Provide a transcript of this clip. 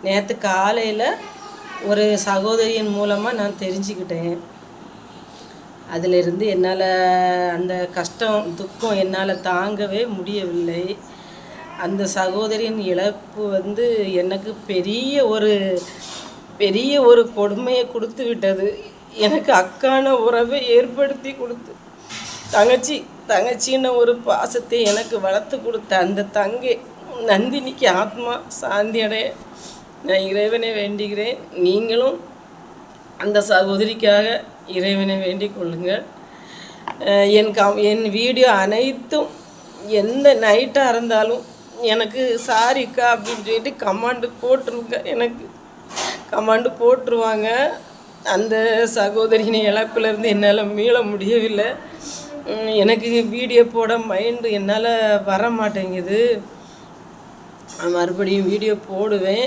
நேற்று காலையில் ஒரு சகோதரியின் மூலமாக நான் தெரிஞ்சுக்கிட்டேன். அதிலிருந்து என்னால் அந்த கஷ்டம் துக்கம் என்னால் தாங்கவே முடியவில்லை. அந்த சகோதரியின் இழப்பு எனக்கு பெரிய ஒரு கொடுமையை கொடுத்து விட்டது. எனக்கு அக்கான உறவை ஏற்படுத்தி கொடுத்து தங்கச்சின்னு ஒரு பாசத்தை எனக்கு வளர்த்து கொடுத்த அந்த தங்கை நந்தினிக்கு ஆத்மா சாந்தி அடைய நான் இறைவனை வேண்டுகிறேன். நீங்களும் அந்த சகோதரிக்காக இறைவனை வேண்டிக் கொள்ளுங்கள். என் வீடியோ அனைத்தும் எந்த நைட்டாக இருந்தாலும் எனக்கு சாரிக்கா அப்படின்னு சொல்லிட்டு எனக்கு கமாண்டு போட்டுருவாங்க. அந்த சகோதரியின் இழப்பிலேருந்து என்னால் மீள முடியவில்லை. எனக்கு வீடியோ போட மைண்டு என்னால் வர மாட்டேங்குது. மறுபடியும் வீடியோ போடுவேன்.